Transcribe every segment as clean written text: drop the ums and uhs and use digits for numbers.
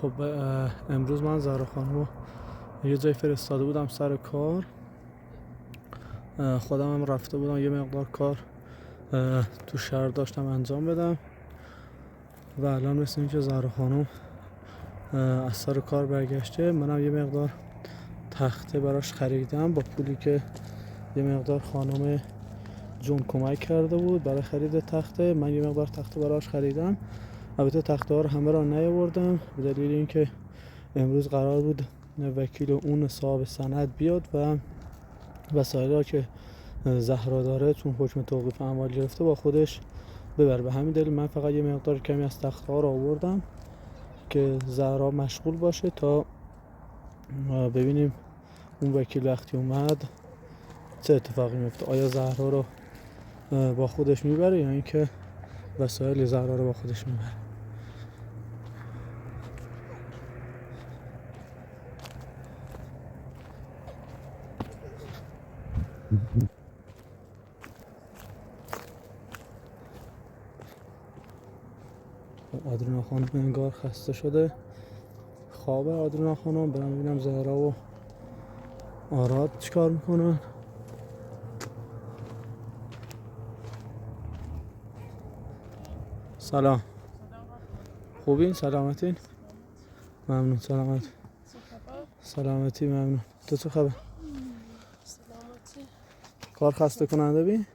خب امروز من زهرا خانم یه جای فرستاده بودم سر کار. خودم هم رفته بودم یه مقدار کار تو شهر داشتم انجام بدم و الان مثل این که زهرا خانم از سر کار برگشته. منم یه مقدار تخته براش خریدم با پولی که یه مقدار خانم جون کمک کرده بود برای خرید تخته. من یه مقدار تخته براش خریدم. البته تخته ها رو همه را نیاوردم به دلیل اینکه امروز قرار بود وکیل اون صاحب سند بیاد و وسایلی ها که زهرا داره چون حکم توقیف اعمال گرفته با خودش ببر. به همین دلیل من فقط یه مقدار کمی از تخته ها رو آوردم که زهرا مشغول باشه تا ببینیم اون وکیل وقتی اومد چه اتفاقی میفته. آیا زهرا رو با خودش میبره یا اینکه وسایل زهرا رو با خودش میبره. آدرینا خانم انگار خسته شده، خوابه. آدرینا خانم برم ببینم زهرا و آراد چیکار میکنن. سلام. خوبین؟ سلامتین؟ ممنون. سلامتی ممنون. تو چه خبر؟ سلامتی. کار خسته کننده بی؟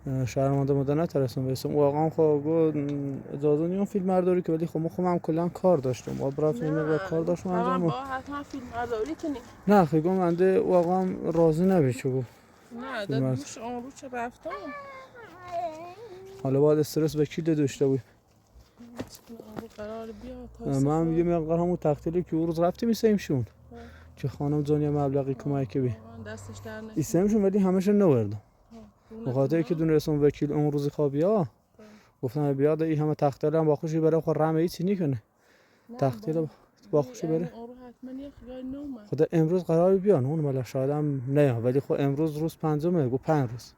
کارها شهرمنده مده نترسون بیستم. او آقام خواه گو اجازه نیام فیلم برداری که ولی خب هم کلن کار داشتم و برات این مقدار کار داشتم انجام. با حتما فیلم برداری کنی. نه خیلی گم انده او آقام راضی نبی چه گو. نه در دوش آن رو چه رفتم. حالا باید استرس وکیل داشته بود. قرار بیاد من یه مقدار همون تختیلی که اون روز رفتیم ایسایمشون که خانم جان یه مبلغی کمک بی دستش در نکنه ایسایمشون ولی همشون نوردم بخاطر که دونستم وکیل اون روزی خوابیا گفتم بیاد این همه تختیل هم با خوشی بره خود رمه ایچی نیکنه تختیل با خوشی بره. خدا امروز قرار بیان اون ملا شاید هم نه ولی خب امروز روز پنجمه گو 5 روز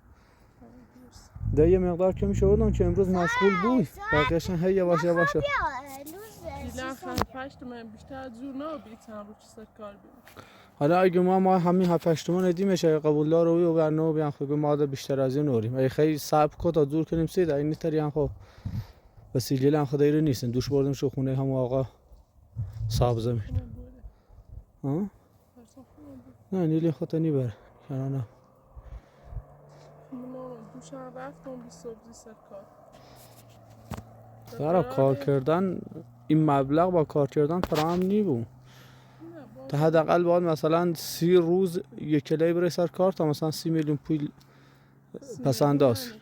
ده یه مقدار که میشه بودم که امروز مشغول بود بقیه‌شون هی یواش دیلن پشت من بیشتر از زور نبید چند رو چه سر کار بیاد. حالا اگه ما همین 7-8 تومن ندیمش اگه قبول داره و برنامه بیان خود ما ده بیشتر از این نوریم اگه خیلی صبر کو تا دور کنیم سید این تری هم خب وسیله هم خدایی رو نیستن دوش بردم شو خونه هم آقا صاحب زمین ها نه نیلی خودت نمیبره کنه نه دوشم رفتم بی سبزی سر کار برای کار کردن این مبلغ با کار کردن فراهم نیبود. تا حداقل باید مثلا 30 روز یک کلی بره سر کار تا مثلا 30 میلیون پول پس انداز.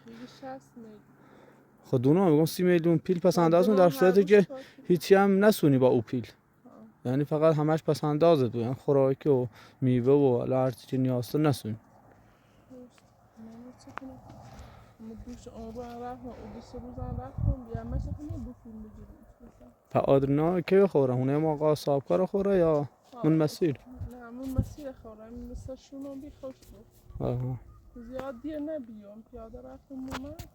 خودونه میگم 30 میلیون پیل پس انداز در صورتی که هیچی هم نسونی با او پیل یعنی فقط همش پس اندازه تو یعنی خوراکی و میوه و هر چیزی نیاز نسونی. پا آدرنا کی بخوره هونه ما آقا صاحب کار خوره یا من مسیر؟ نه من مسیر خورم مثل شونم بی خوش بود زیاد دیر نبیام پیاده رفتم اومد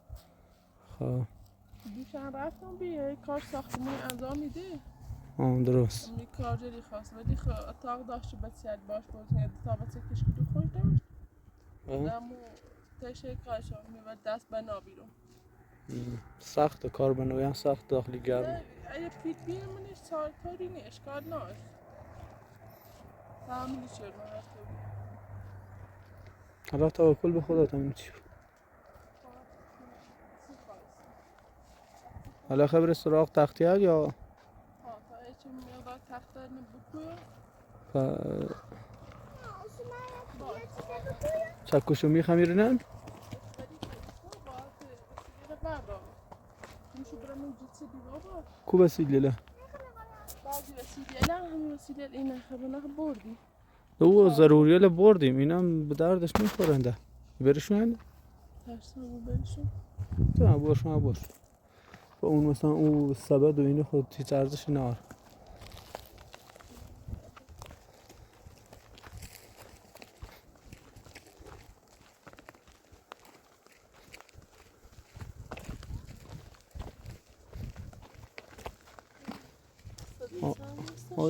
دوشم رفتم بیه کار ساختمون انجام میده درست می کار جدی خواست ولی اتاق داشت بسیار باش بود تا بچه کشکلو خوش داشت دمو تشه کارشان میبرد دست بنا بیرون سخت کار بنویم سخت داخلی گرم اگه پیت بیه منش طوری نه اشکال ناش تعمیلی شد من رفته بود حالا توکل به خدا تا چی حالا خبر سراغ تختیار یا تا ایچی میگه تختار نبکویا چکوشو میخمیرنن کو وسیله بعضی وسیله همین وسیله اینه خبرناک بردی او ضروریه بردیم اینم به دردش میخورنده برشون ترسم برشون تو باش با اون مثلا اون سبد و اینو خود هیچ ارزشی نداره.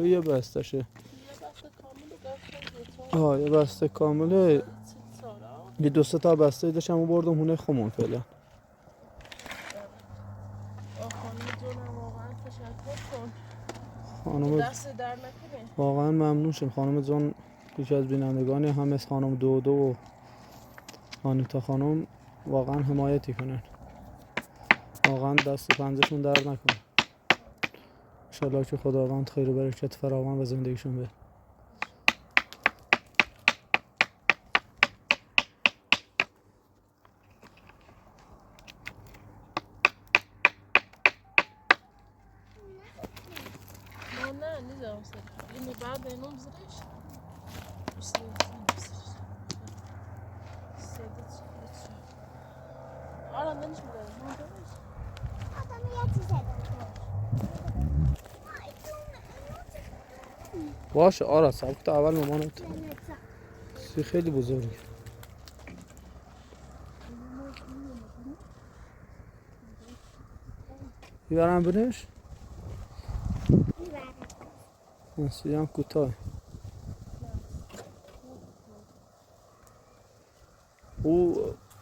یه بسته شه. یه بسته کامل گفتم یه بسته کامله. یه 2-3 تا بسته داشتم و بردم هونه خمون فعلا. خانم جونم واقعا تشکر کن. خانم دست در نکنه. واقعا ممنون شم خانم جان. یکی از بینندگانی هم از خانم دودو و آنیتا خانم واقعا حمایتی کنن. واقعا دست پنجهشون درد نکنه. انشالله که خداوند خیر و برکت فراوان به زندگیشون بده. نه نیدم سر اینو بعد اینم زیرش آره ننش میدارم باشه آره سبک تا اول مامانت سی خیلی بزرگه. بیبرم بنش؟ سی هم کوتاه.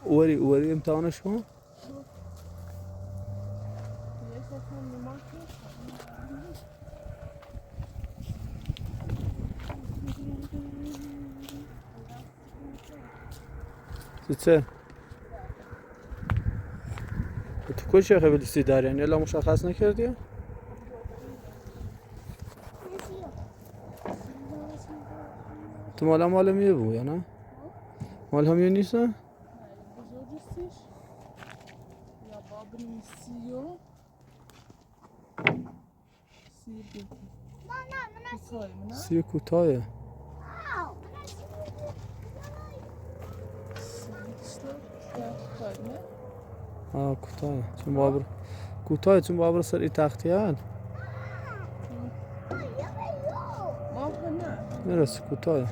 اوری امتحانش کن؟ چه؟ تو کجا خیلی سی داری؟ یعنی الا مشخص نکردی؟ تو مال میه بو یا نه؟ مال همیه نیستن؟ بزرگستش یا باب نیسیو سی کوتاهه. کوتاهه چون بابر سر ای تختی هن میرسی کوتاهه.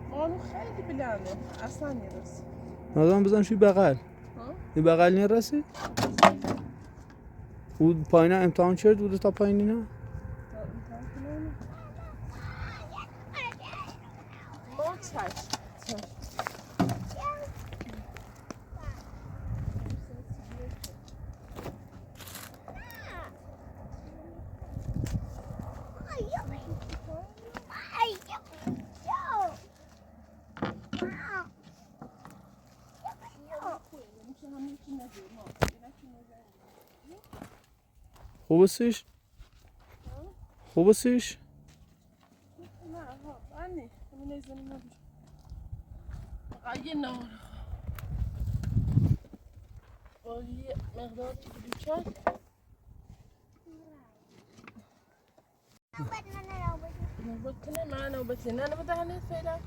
مالو خیلی بلنده اصلا نیرسی نادام بزن شوی بغل. این بغل نیرسی؟ او پایینه امتحان کرد بوده تا پایینی نه؟ ما چشم خوبستیش؟ خوبستیش؟ نه ها بانی همین ایزنی نبود یه نار با یه مقدار کلوچک نوبت کنه من نوبتی نه نبوده هنه فعلا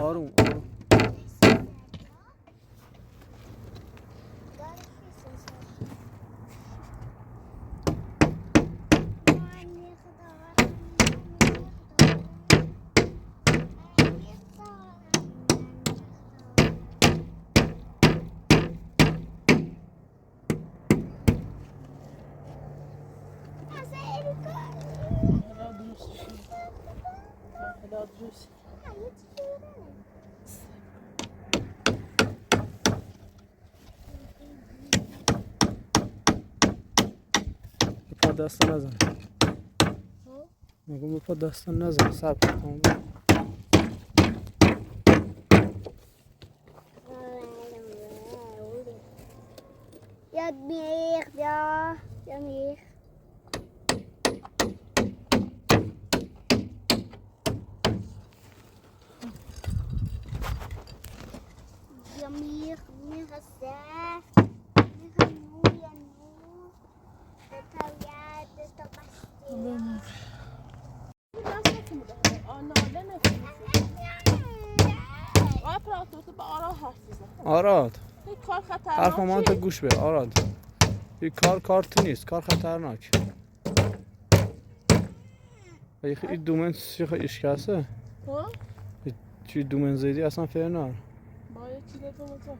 آروم بپا دست نزن. میگم بپا دست نزن سب کن. Jag mer, ja. Jag mer. Jag mer har sagt. Jag har nu. Det tar jag, det står fast. آراد کار خطرناکه. حرف مامان تا گوش به آراد این کار تو نیست، کار خطرناک. این دومن چی اشکاسه؟ ها؟ چی دومن زیدی اصلا فرنار. باید چی دفعه متاش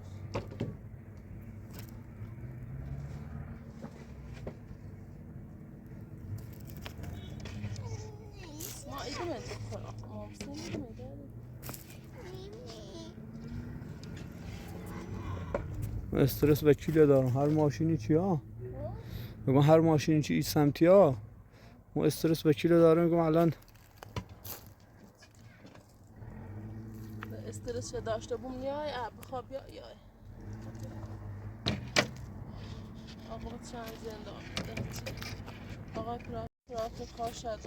ما ایده من کنم ما بسنی میده استرس وکیل دارم هر ماشینی چیا؟ میگم هر ماشینی چی سمتی ها ما استرس وکیل دارم میگم الان استرس داشته بوم نیای بخواب یا آقا چند زنده آقا پرات کاش دارم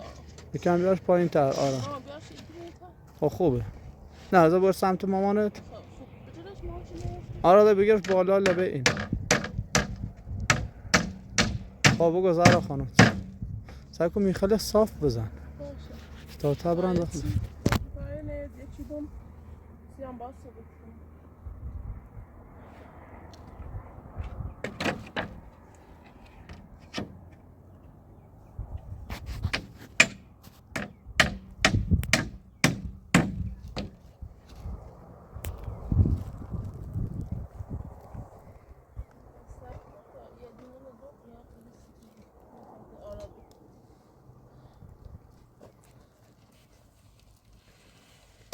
یکم بیارش پایین تر آره بیارش ایدونه خب خوبه نه از بر سمت مامانت خب بجورش ماشینه آره ده بگیرش بالا لبه این خب بگو زهرا خانم سعی کن میخاله صاف بزن باشه تا تبران داخل باید یکی دوم سیام باسه بکنم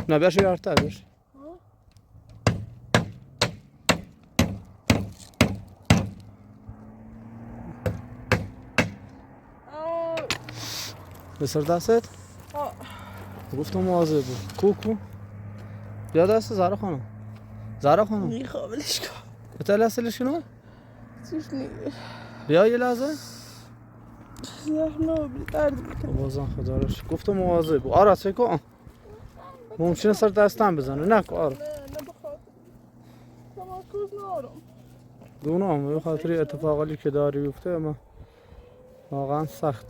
نه بیارش بیارتر بیارش بسر دستت؟ گفتم مواظب بود کوکو بیا دست زهرا خانم زهرا خانم میخوابلش کن بتل اصلش شنو؟ چیش نیه بیا یه لحظه زخم نبی درد میکنه بازم خدا روش گفتم مواظب بود آره چه کن ممکنه سر دستم بزنه نکن آره نه بخاطر تمرکز نارم دونم به خاطر اتفاقاتی که داری بیفته اما واقعا سخت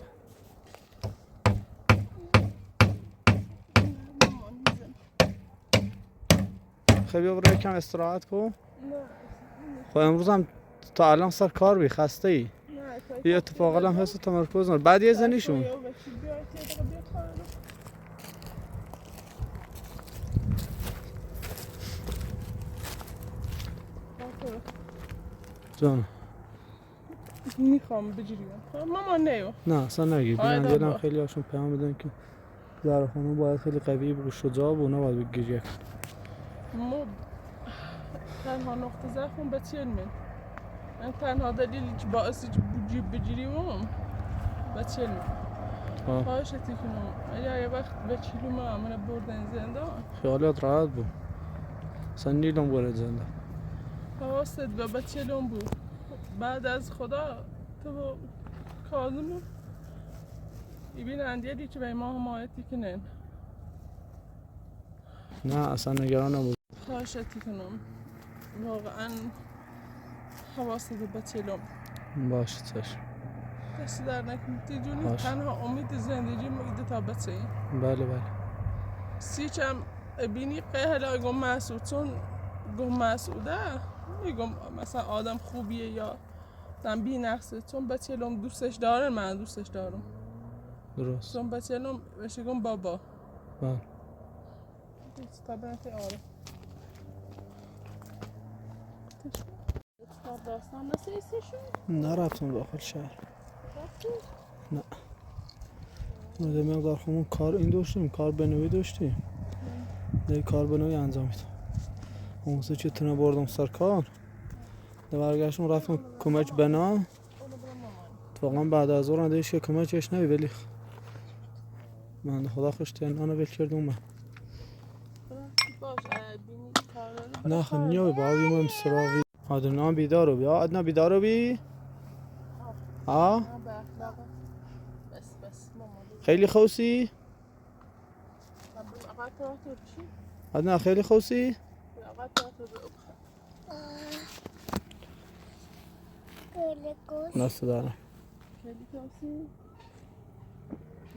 خیلی برای کم استراحت کن نه خب امروز هم تا الان سر کار بی خسته ای یه اتفاقا هم حس تمرکز نار بعد یه زنیشون جان میخوام بجریم ماما نیو نه اصلا نگی بینندیل خیلی هاشون پیام بدن که زهرا خانم باید خیلی قوی و شجاع و نباید گریه کنه ما تنها نقطه ضعفم به چیل من تنها دلیلی که باعثی که بجریم به چیل خواهشتی کنم اگر یه وقت به چیلو ما من بردن زندان خیالات راحت بود اصلا نیلم برد زنده حواست به چیلم بود بعد از خدا تو کازم ببین دیدی که به ما حمایتی کنن نه اصلا نگران نبود خواهشتی کنم واقعا حواست به چیلم باشه چشم دست در نکنی جونی تنها امید زندگی ایده تا بچه بله بله سیچم بینی قهلا گم مسعود چون گم مسعوده میگم مثلا آدم خوبیه یا دم بی نقصه چون بچه‌لم دوستش دارن من دوستش دارم درست چون بچه‌لم بهش گم بابا بله طبعاً آره داستان نسیسیشون نرفتم داخل شهر نه مده مقدار خمون کار این داشتیم کار بنوی داشتیم ده کار بنوی انجام میدم اون سه چطور بردم سر کار ده برگشتم رفتم کمک بنا اتفاقا بعد از اون دیش که کمکش نبی ولی من خدا خوشتی آنو ول کردم من نه خنیوی با آبیم سراغی آدنا بیدارو بیا آدنا بیدارو بی ها خیلی خوصی آدنا خیلی خوصی نست دارم خیلی خوصی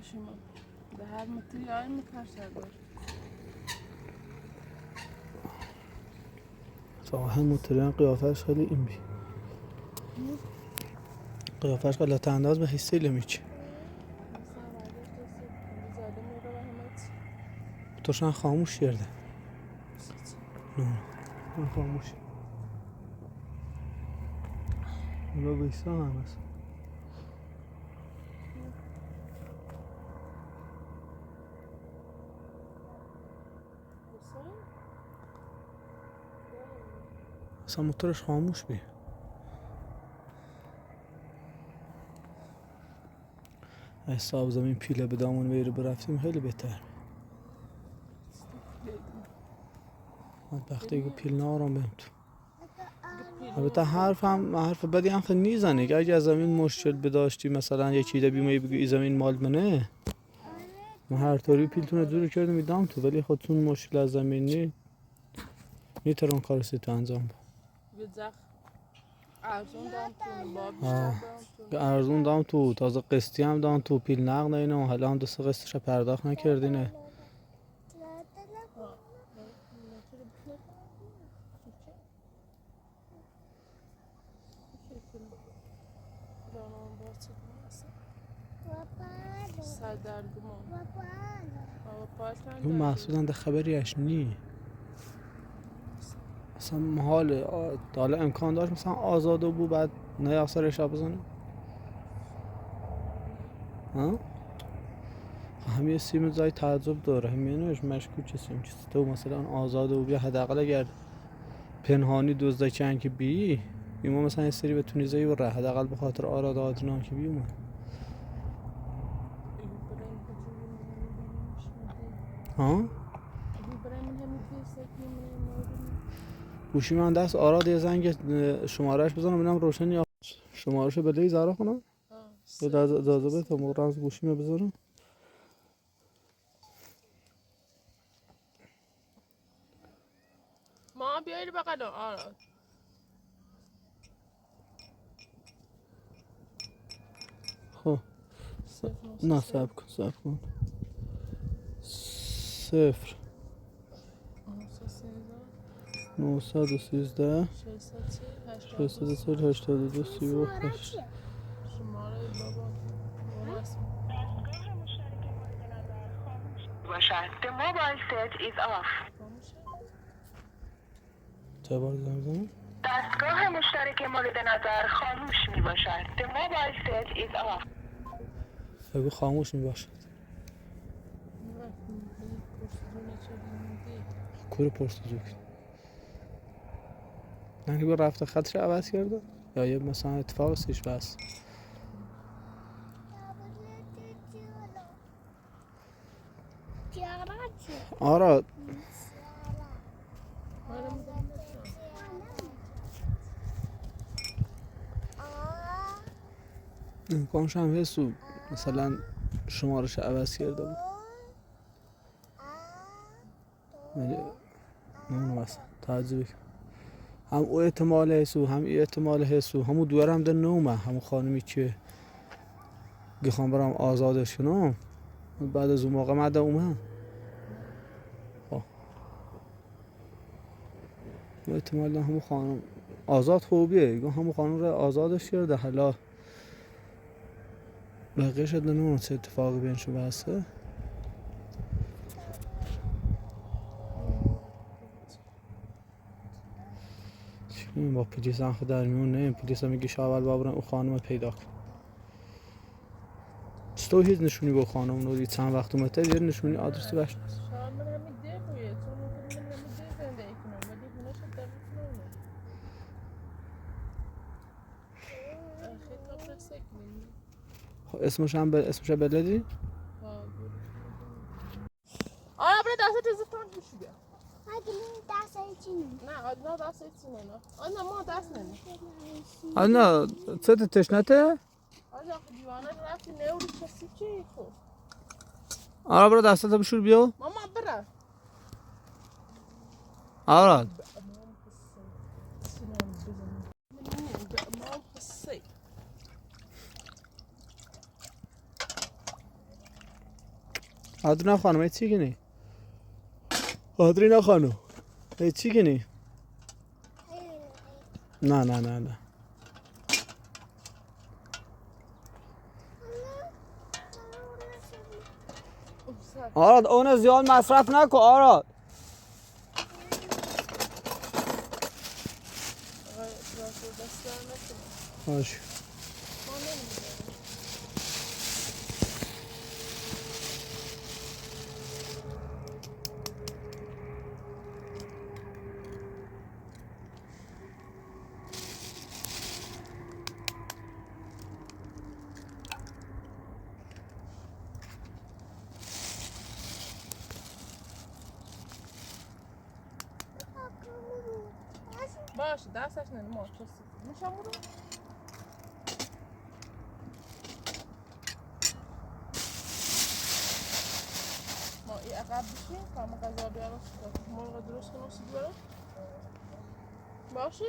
شما به هر متریال میکرد تو هم متریان قیافش خیلی این بی قیافش غلط انداز به حسی لمیچ توشان خاموش کرده نه من خاموش اونا بیسا هم هست اصلا موتورش خاموش بی حساب زمین پیله به دامون بیرو برفتیم خیلی بهتر بدبختی که پیل نارم بهم تو البته حرف بدی هم خیلی نیزنه که اگه از زمین مشکل بداشتی مثلا یکی ده بیمه بگو ای زمین مال منه من هر طوری پیلتون دور کردم میدم تو ولی خودتون مشکل از زمین نیترون کارسی تو انجام با ارزون دام تو تازه قسطی هم دام تو پیل نقل اینه و حالا هم دست قسطش پرداخت نکردینه اون محسوسن ده خبریش نی اصلا محال حالا امکان داشت مثلا آزاده بود بعد نه اکثرش بزنه ها همه سیم زای تعجب داره همینش مشکوک سیم چیست تو مثلا آزاده و بیا حداقل اگر پنهانی دزده چند که بی ما مثلا یه سری به تونیزایی و ره حداقل به خاطر آراد آدنان که بی اومد ها گوشی من دست آراد یه زنگ شمارهش بزنم ببینم روشن یا شمارهشو بده زارا کنم اجازه بده تا موقع از گوشی می بذارم ما بیایید بقید آراد خب نه صبر کن 0 913 682 38 شماره بابا The mobile set is off. چه بار زنگ دستگاه مشترک مورد نظر خاموش می باشد. The mobile set is off. بگو خاموش می باشد کور پرسجو نه که رفته خطش عوض کرده یا یه مثلا اتفاق سیش بس آراد امکانش هم حسو مثلا شمارش عوض کرده بود ولی نمونه مثلا تعجبی هم او احتمال حسو هم ای احتمال حسو همون دوار هم در نومه همون خانمی که گخوام برام آزادش کنم بعد از اون موقع مده اومه احتمال همون خانم آزاد خوبیه همون خانم رو آزادش کرده حالا بقیه شد نمونه چه اتفاقی بینشو بسته با پلیس هم خود در میون نه پلیس هم میگه شاول بابرن اون خانم پیدا کن چطور هیچ نشونی با خانم رو چند وقت اومده یه نشونی آدرسی بشنست اسمش بلدی؟ آره برای دسته زفتان پیشی بیا دست چینه نه آدنا دست چینه نه آدنا ما دست نمی آدنا چه تشنته؟ آدنا دیوانه رفتی نوری کسی چی خب آره برای دسته تا بشور بیا ماما برا آره آدرینا خانم ای چی گینی؟ آدرینا خانم ای چی گینی؟ نه آراد اون زیاد مصرف نکن آراد. باش. باشه دستش نمیاد میشم برو ما این عقب بشیم کام غذا بیارم مرغ درست کنم سید برم باشه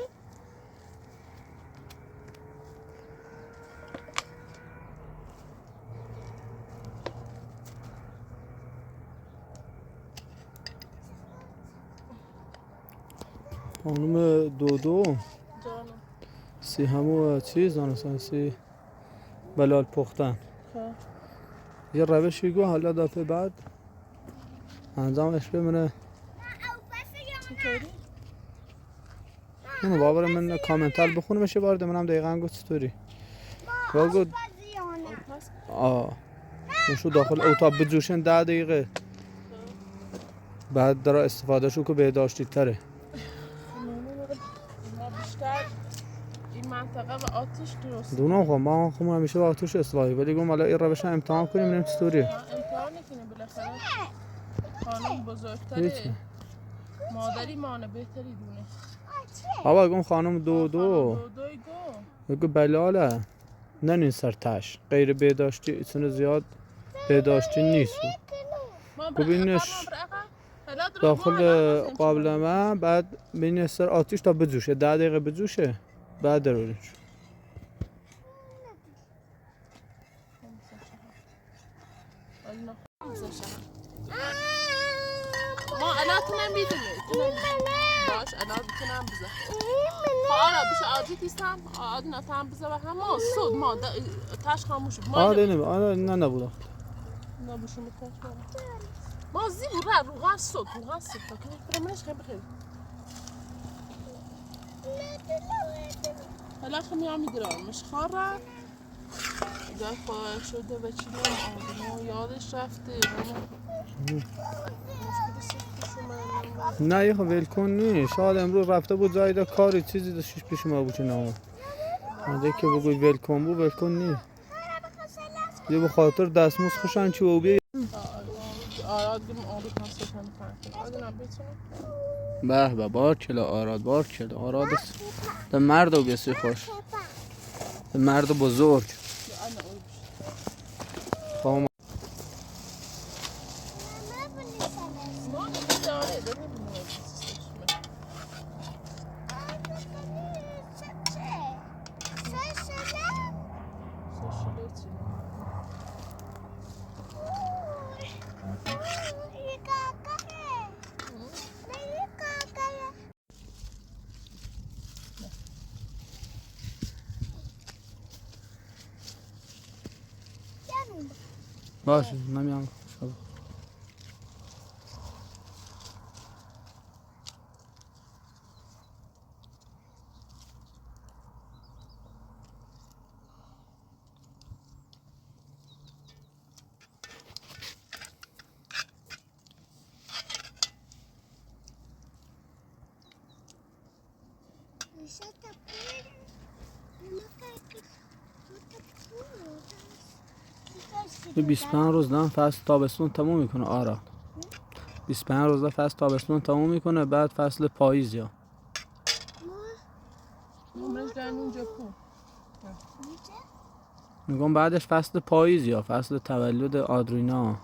خانم دودو جانم سی همو چیز دانستن سی بلال پختن یه روشی گو حالا دفعه بعد انجامش بمونه چطوری؟ اونو بابر من کامنتال بخونم میشه وارد منم دقیقا گفت چطوری بگو نشو داخل اتاق بجوشن 10 دقیقه بعد در استفاده شو که بهداشتی تره ما بیشتر این منطقه و آتش درست دونم خب ما خب همیشه با آتش استفاده ولی گم حالا این روش امتحان کنیم ببینیم چطوریه امتحان نکنیم بالاخره خانم بزرگتره مادری مانه بهتری دونه بابا گم خانم دودو دودوی گو بگو بلاله ننین سر تش غیر بهداشتی ایتونه زیاد بهداشتی نیست ببینش داخل قابلمه بعد بین سر آتیش تا بجوشه 10 دقیقه بجوشه بعد درورش ما الان تونم بیدونه باش الان بتونم بزه آره بشه عادی کیستم عادی نتام بزه و همه سود ما تاش خاموش آره نه نبوده نبوشه میتاش ما زی بوده روغن سود تا که برمونش خیلی بخیر حالا خمیام میدرامش خاره جای خواهد شده و چی نیم یادش رفته نه یه ویل کن نی شاید امروز رفته بود جایی دا کاری چیزی داشتش پیش ما بود نه اگه که بگوی ویل کن بود ویل کن نی یه به خاطر دستموز خوشن چی و بیه به بارکلا آراد ده مرد و بسی خوش ده مرد بزرگ خواهم باشه نمیام به 25 روز نه فصل تابستون تموم میکنه آراد 25 روز فصل تابستون تموم میکنه بعد فصل پاییز یا میگم بعدش فصل پاییز یا فصل تولد آدرینا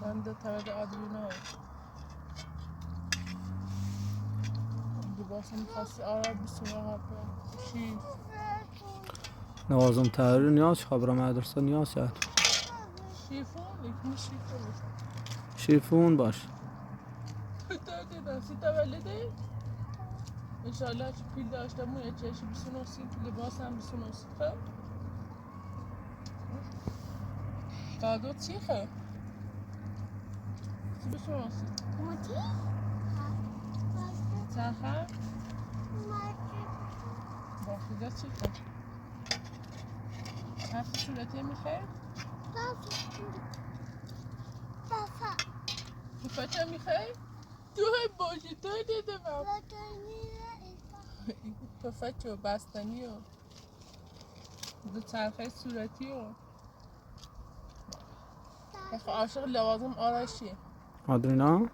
چند تولد آدرینا لباسم خاصی آراد بسیار شیف نوازم تحریر نیاز خبر مدرسه نیاز شد شیفون باش سی تولده انشالله چه پیل داشتم و یه چشی بسونوسی لباس هم بسونوسی خب قادوت چی خب بشناسی موتی؟ چرخه؟ با خدا چی کن؟ حرف صورتی میخوای؟ پفچه میخوای؟ تو هم باشی تو دیده من پفچه و بستنی و دو چرخه صورتی و عاشق لوازم آرایشی آدرینا؟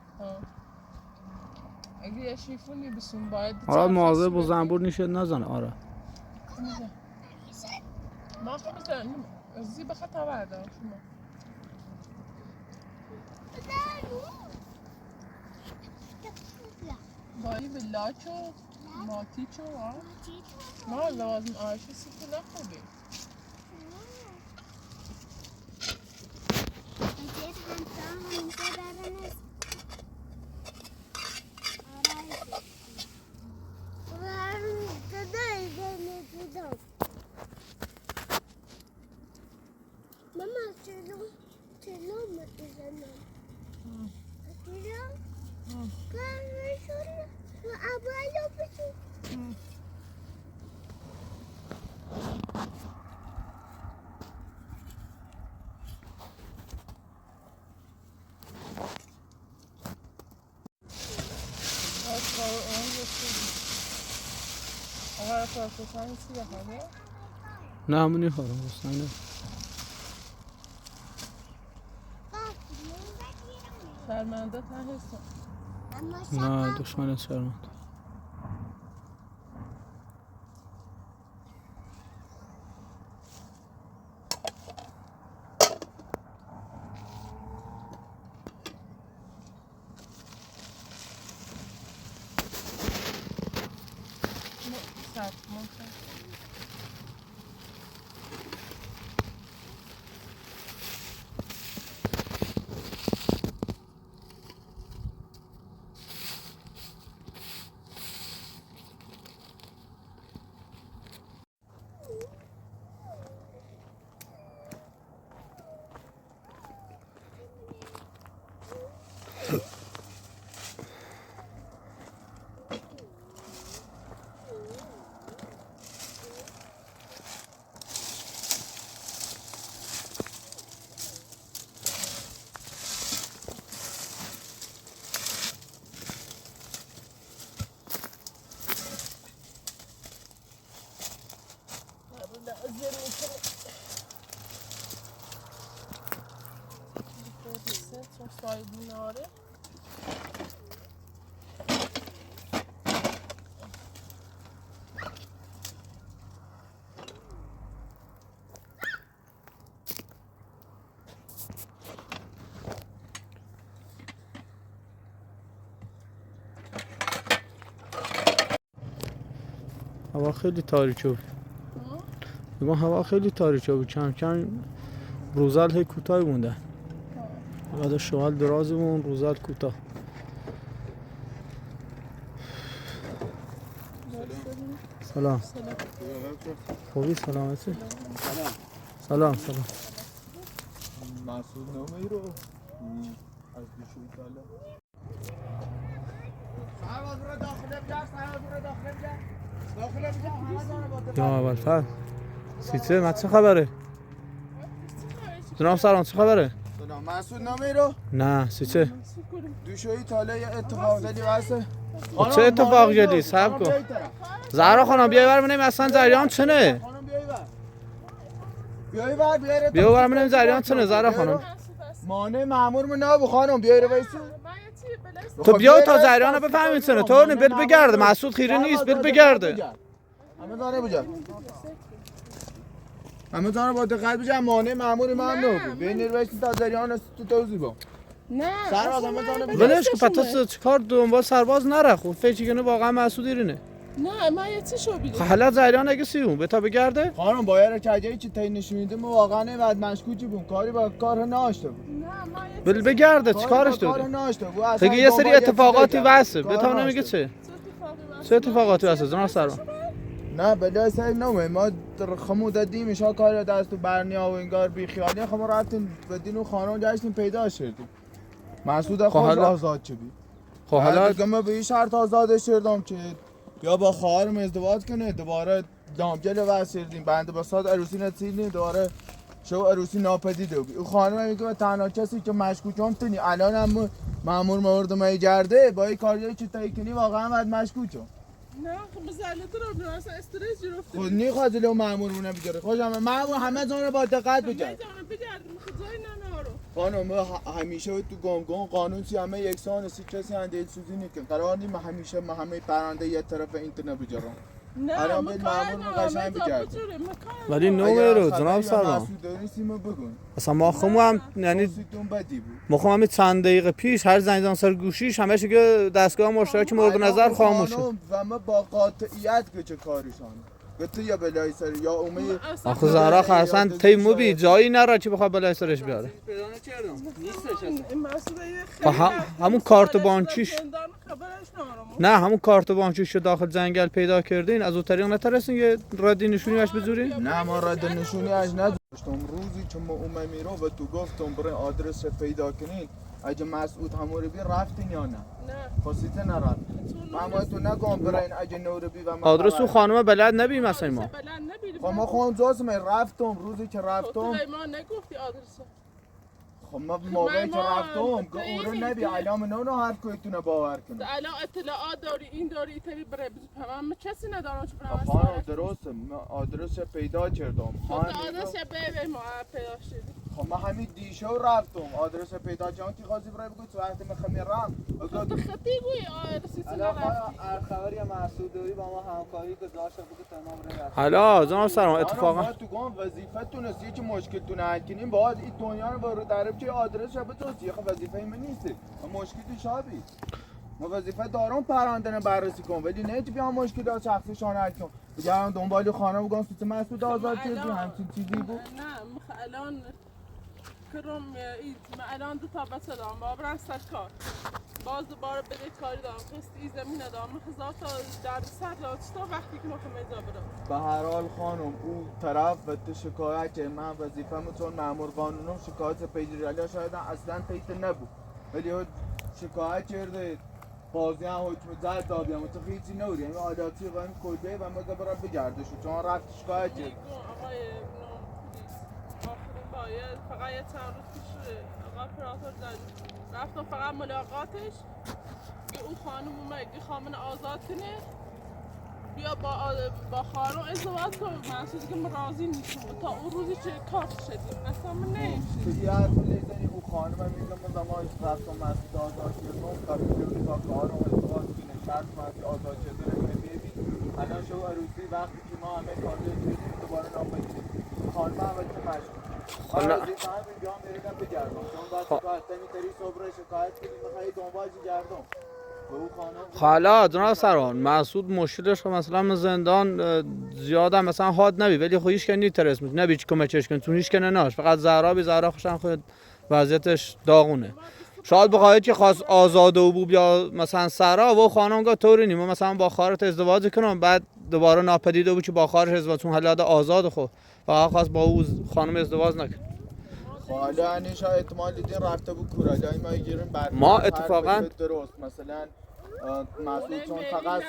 اگه یه شیفونی بسون باید آره مواظب با زنبور نیشت نزنه آره ما خب بزنیم زی بخط آورده شما بایی به لاچو ماتیچو ما لوازم آرایشی سیتی نخوبی Mama, چلو میزنم. و اولو بشو. نه همونی خورم بستنه شرمنده ته هستم نه دشمن شرمنده هوا خیلی تاریکه بود میگم هوا خیلی تاریکه بود کم کم روزل هی کوتاه مونده بعد شوال درازی مون روزل کوتاه سلام خوبی سلامتی سلام مسعود نامی رو از بیشوی تاله یا اول فر سیچه ما چه خبره؟ جناب سلام چه خبره؟ سلام مسعود نامی رو؟ نه سیچه دوشوی تاله یه اتفاق خیلی واسه چه اتفاق جدی؟ صبر کن زهرا خانم بیای بر منیم اصلا جریان چنه؟ بیای بر منیم جریان چنه زهرا خانم؟ مانع مامورمون نبود خانم بیای رو وایسی تو بیا تا جریان بفهمین چنه تو بل بگرده مسعود خیره نیست بل بگرده همه داره بجا همه داره با دقت بجا مانع مامور من نبود بین رو وایسی تا جریان تو توضیح با نه سرباز همه داره بجا ولش که پس چیکار دنبال سرباز نره خب فکر کنه واقعا مسعود ایرینه نه ما یه چی شو بیده حالا جریان اگه سیون به تا بگرده خانم باید کجایی چی تعیین نشون میده ما واقعا بعد مشکوکی بودم کاری با کار ناشته بود نه ما یه بل بگرده چیکارش کار داره ناشته بود اصلا دیگه یه سری دنبال اتفاقاتی چیزی واسه کار به تا نمیگه ناشته چه چه اتفاقاتی واسه جناب سلام نه بله سعی نمه ما در خمو دادیم ایشا کار دست تو برنیا و انگار بی خیالی خمو رفتیم بدین و خانم گشتیم پیدا شدیم مسعود خوش حالا- آزاد چه بی خب حالا دیگه من به این شرط آزادش کردم که یا با خواهرم ازدواج کنه دوباره دامگل وسیردیم بنده با ساد عروسی نتیدیم دوباره شو عروسی ناپدیده بود. اون خانم میگه تنها کسی که مشکوکم تونی الان هم مامور مورد می گرده با این کاریایی که تایی کنی واقعا باید مشکوکم. نه خب بزلت رو بنا اصلا استرس گرفته. خود نی خواهد له مامور مونه بگیره خوشم مامور همه زانو با دقت بگرد. میدونم بگردیم خدای ننارو. خانم همیشه تو گم قانون سی همه یکسان سی کسی اندیل سوزی نیکن قرار نیم همیشه همه پرنده یه طرف اینترنت بجرم. نه الان باید مامور قشنگ بگرد. ولی نومرو جناب سلام اصلا ما خمو یعنی ما خمو همین چند دقیقه پیش هر زنگ سر گوشیش همه که دستگاه مشترک مورد نظر خاموشه و ما با قاطعیت چه کاریشان گفت یا بلای سر یا اومه آخه زهرا اصلا تیمو بی جایی نره که بخواد بلای سرش بیاره همون کارت بانکیش نه همون کارت بانکیش رو داخل جنگل پیدا کردین از اون طریق نترسین یه رادی نشونیش بذارین؟ نه ما راد نشونیش نداشتم روزی که ما اومه میرو و تو گفتم برای آدرس پیدا کنین اگه مسعود هموری بی رفتین یا نه؟ نه خواستیته نرفت ما تو نگم برای اگه نوری بی و ما آدرس اون خانم بلد نبی مثلا ما خب ما خواهم جاز من رفتم روزی که رفتم تو ما نگفتی آدرس خب ما موقعی که رفتم که اون رو نبی علام نونو هر کویتونه باور کنه الان اطلاعات داری این داری تری برای من کسی ندارم چه خانم درسته من آدرس پیدا کردم خب آدرس به ما پیدا شدی خب ما همین دیشو رفتم آدرس پیدا کردم که خواهی برای بگوید تو وقتی من خمیرم تو خطی گوی آدرسی هر خبری مسعود داری با ما همکاری گذاشته بود که تمام برای حالا جناب سلام اتفاقا ما تو گم وظیفتون است که مشکلتون حل کنیم باید این دنیا رو برو درب چه آدرس شب تو خب وظیفه من نیست مشکلی شابی ما وظیفه دارم پرنده بررسی کنم ولی نه که بیام مشکلات شخصیشان حل کنم بگم دنبال خانم بگم سوت مسعود آزاد کردی همچین چیزی بود نه الان کرم الان دو تا بچه دارم با برن سر کار باز دوباره بده کاری دارم قسطی زمین دارم هزار تا در سر دارم چطور وقتی که نخواهم ایجا برم به هر حال خانم او طرف و تو شکایت من وظیفه چون مأمور قانونم شکایت پیگیری شاید اصلا پیت نبود ولی شکایت کرده بازی هم حکم زد دادیم و تو هیچی نوری یعنی عاداتی قایم کلبه و ما برای بگرده شد چون رفت شکایت کرد آقای آخرین باید فقط یه چند روز پیش آقای پراتور رفتم فقط ملاقاتش که اون خانم اومد خانم آزاد کنه بیا با خانم ازدواج کن محسوسی که من راضی نیستم تا اون روزی که کار شدیم اصلا من نمیشه تو یه حرف لیزنی اون خانم هم میگم من زمانش رفتم مسعود آزاد کردم قبل که تا خانم ازدواج کنه شرط مسعود آزاد کردن ببین الان شو عروسی وقتی که ما همه کار کردیم دوباره ناپدید خانم هم وقتی مشکل حالا وظیفه هم اینجام بریدم بگردم چون بعد تو اصلا میتری صبح شکایت کنیم بخوایی دنبال گردم حالا جناب سروان مسعود مشکلش که مثلا زندان زیاد هم مثلا حاد نبی ولی خو هیچ کنی ترس میت نبی چی کمکش کن چون هیچ کنه ناش فقط زهرا خوشن خود وضعیتش داغونه شاید بخواهید که خاص آزاده و بو یا مثلا سرا و خانمگاه طوری نیم مثلا با خواهرت ازدواج کنم بعد دوباره ناپدید بود که با خواهرش ازدواج چون حالا آزاد خو فقط خاص با او خانم ازدواج نکن حالا انیشا احتمال دیدین رفته بود کورالای ما گیریم بر ما اتفاقا درست مثلا مسعود چون فقط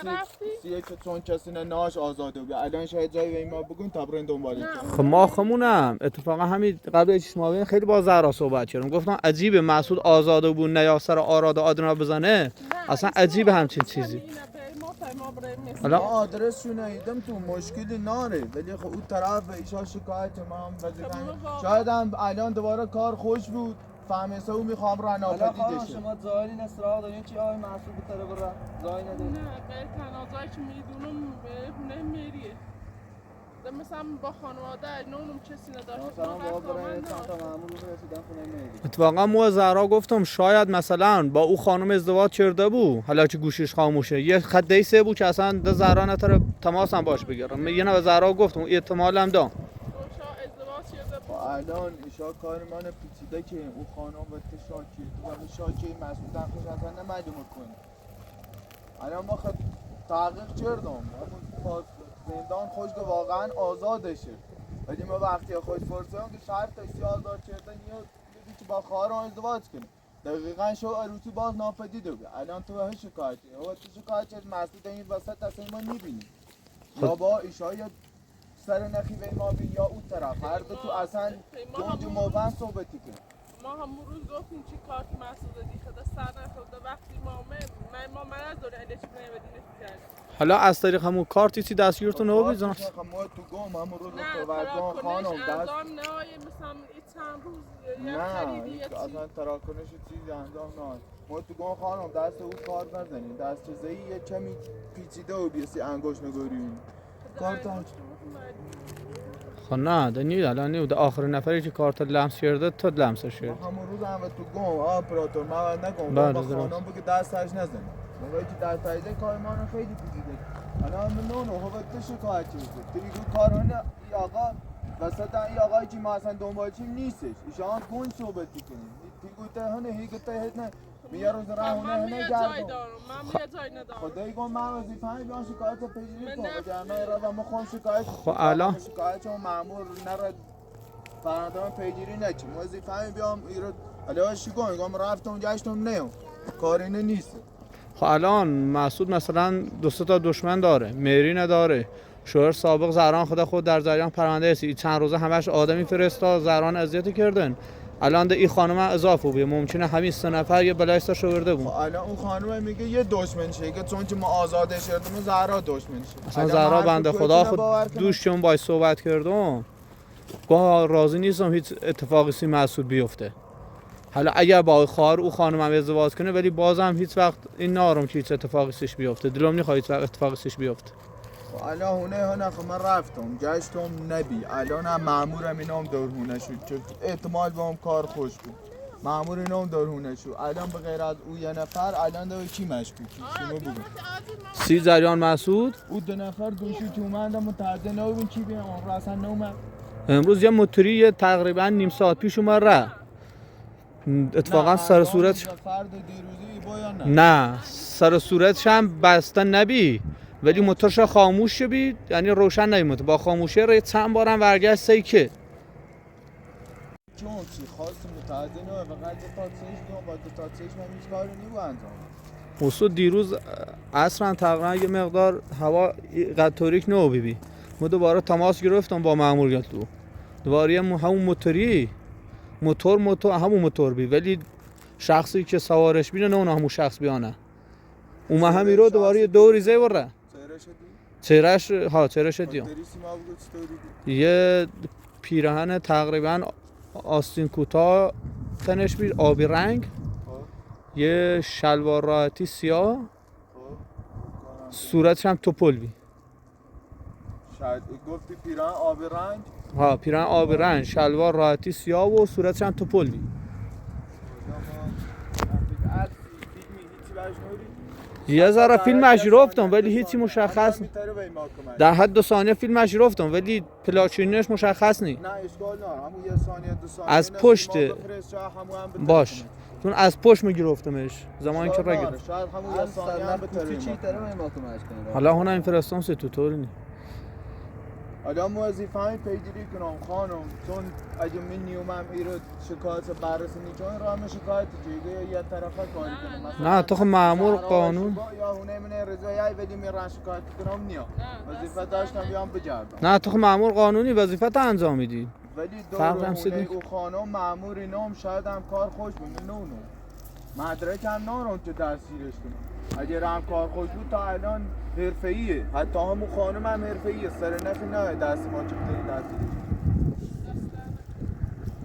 سیه که چون کسی ناش آزاده بود الان شاید جایی به ما بگون تبرین دنبالش خب ما خمونم اتفاقا همین قبل چشم ما خیلی با زهرا صحبت کردم گفتم عجیبه مسعود آزاده بود نه یا سر آراد آدنا بزنه اصلا عجیبه همچین چیزی حالا آدرس شو نیدم تو مشکلی ناره ولی خب اون طرف به ایشا شکایت ما هم شاید هم الان دوباره کار خوش بود فهمه سو میخوام را ناپدیده شه شما زایلی نصرها دارین چی آقای محسوب بتره برا زای نداری؟ نه غیر تنازایی که میدونم به هونه میریه مثلا با خانواده نونم کسی نداشت مثلا با برای چند تا مامور رسیدن خونه میری اتفاقا مو زهرا گفتم شاید مثلا با او خانم ازدواج کرده بود حالا که گوشیش خاموشه یه خط دیسه بود که اصلا ده زهرا نتره تماس هم باش بگیرم یه نه زهرا گفتم احتمال هم دام الان ایشا کار من پیچیده که اون خانم و شاکی و شاکی مسعود هم خوش اصلا نمعلومه کنه الان ما خب تحقیق کردم زندان خوش که واقعا آزادشه ولی ما وقتی خود فرصم که شرط تاکسی آزاد کردن یا که با خواهرم ازدواج کنه دقیقا شو عروسی باز ناپدید بود. الان تو به شکایتی هو تو شکایت مسعود این وسط اصلا ما میبینی یا با ایشای سر نخی ما بی یا اون طرف هر دو تو اصلا گنج و موبن صحبتی کنیم. ما همون روز گفتیم چی کار که مسعود دیگه خدا سر نخورده وقتی ما من از دوره اندیش نمیدونیم کرد. حالا از طریق همون کارتی چی دستگیرتون رو بزنن؟ ما تو گم همون روز نه تو ورگان خانم دست انجام نه مثلا این چند روز یا خریدی یا چی اصلا تراکنش چیزی انجام نه. ما تو گم خانم دست او کار نزنیم دست چیزایی یه کمی پیچیده و بیسی انگوش نگاریم کارتان خب نه ده نید الان نید آخرین نفری که کارت لمس کرده تو لمسش کرد. همون روز هم تو گم آپراتور من نگم بله، با درست. خانم بگه دستش نزنه موقعی که دستش کار ما رو خیلی پیچیده الان من نه هو تو شکایت چیزه تریگو کارانه ای آقا وسط این آقایی که ما اصلا دنبالشیم نیستش ایشان گون صحبتی کنیم تیگو ته هنه هیگو ته نه میاره روز راه من هنه یه گردم جای دارم من یه جای ندارم خدایی گم من وظیفه‌ام بیان شکایت پیگیری کنم جمعه را و ما خون شکایت خب الان شکایت چون مأمور نرد فرندان پیگیری نکنیم وظیفه‌ام بیام ایراد حالا چی کنم رفتم گشتم نیام کاری نیست خب الان مسعود مثلا دو سه تا دشمن داره مری نداره شوهر سابق زهران خود در جریان پرونده است چند روزه همش آدمی فرستاد زهران اذیت کردن الان ده این خانم اضافه بود ممکنه همین 3 نفر یه بلای سرش آورده بود الان اون خانم میگه یه دشمن شه که چون که ما آزادش کردیم زهرا دشمن شه اصلا زهرا بنده خدا خود دوششون باید صحبت کردم گاه راضی نیستم هیچ اتفاقی سی مسعود بیفته حالا اگر با خواهر او خانم هم ازدواج کنه ولی بازم هیچ وقت این نارم که هیچ اتفاقی سیش بیفته دلم نمیخواد هیچ وقت اتفاقی سیش بیفته الان هونه خب من رفتم گشتم نبی الان هم مامورم اینام دورهونه شد که احتمال با هم کار خوش بود مامور اینام دورهونه شد الان به غیر از او یه نفر الان دو کی مشکوکی شما بگو سی جریان مسعود او 2 نفر گوشی تو اومدم متعدد نبودن چی بیام عمر اصلا نومد امروز یه موتوری تقریبا نیم ساعت پیش اومد ره اتفاقا سر صورت فرد دیروزی با یا نه سر صورتش هم بسته نبی ولی موتورش خاموش بی یعنی روشن نمیمونه با خاموشه رو چند بارم برگشت سی که چون چی خاص متعدد نه فقط تا چش بیام با تا چش من هیچ کاری نمی‌کنم انجام اصلا دیروز عصرا تقریبا یه مقدار هوا قد تاریک نو بی ما دوباره تماس گرفتم با ماموریت تو دوباره همون موتوری موتور همون موتور بی ولی شخصی که سوارش بینه نه همون شخص بیانه اون همین رو دوباره یه دوری زی بره چهرهش دیدم یه پیراهن تقریبا آستین کوتاه تنش بید آبی رنگ یه شلوار راحتی سیاه صورتش هم توپل بی شاید گفتی پیراهن آبی رنگ پیراهن آبی رنگ شلوار راحتی سیاه و صورتش هم توپل بی یه ذره فیلمش رفتم ولی هیچی مشخص نیست در حد 2 ثانیه فیلمش رفتم ولی پلاچینش مشخص نیست نه اشکال نه همون 1 ثانیه 2 ثانیه از پشت باش چون از پشت میگرفتمش زمانی که رگیر شاید همون 1 ثانیه هم بتره چی تره من ماکمش کنه حالا هون این فرستان سی تو طوری نی حالا موظفه‌ام پیگیری کنم خانم چون اگه من نیومم ایرو شکایت بررسی نیچون راه من شکایت دیگه یه طرفه کاری کنم نه تو خب مأمور قانون یا هونه من رضایی ولی میرن شکایت کنم نیا وظیفه داشتم بیام بجردم نه تو خب مأمور قانونی وظیفت انجام میدی ولی فرق هم دور سیدی. هونه او خانم مأمور اینام شاید هم کار خوش بود نه مدرک هم نارم که دستگیرش کنم اگر هم کار خوش بود تا الان حرفه‌ایه حتی همون خانم هم حرفه‌ایه سر نفی نه دست ما چه دستگیرش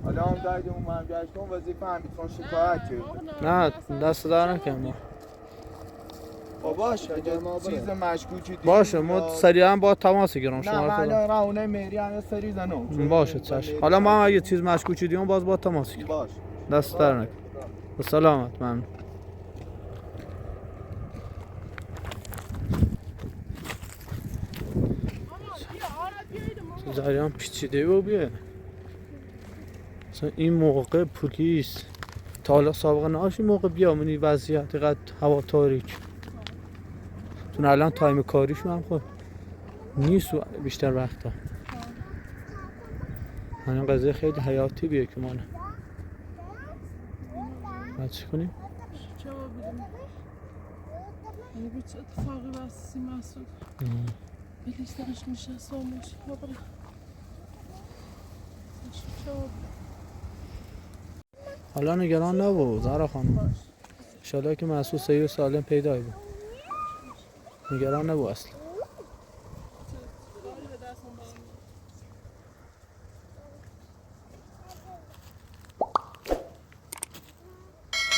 حالا هم دایدم من گشتم وظیفه هم بیتون شکایت کرد نه دست دار نکن باشه اگه چیز مشکوکی دید باشه ما سریعا با تماس گیرم نه شما من رو راونه مهری هم سری زنم باشه چشم حالا ما اگه چیز مشکوکی دیدم باز با تماس گیرم باشه دست در نکن سلامت من جریان پیچیده و بیه مثلا این موقع پلیس تا حالا سابقه نهاش این موقع بیا منی وضعیت قد هوا تاریک چون الان تایم کاریش من خب نیست بیشتر وقتا این قضیه خیلی حیاتی بیه که مانه بعد چی کنیم؟ جواب بدیم یعنی به چه اتفاقی بسیسی مسعود بلیش درش میشه ساموش ها برای جواب حالا نگران نبود زهرا خانم، انشالله که مسعود صحیح و سالم پیدا بود. نگران نبود اصلا. کاری به دست هم برم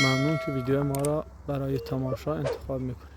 ممنون که ویدیو ما را برای تماشا انتخاب میکنید.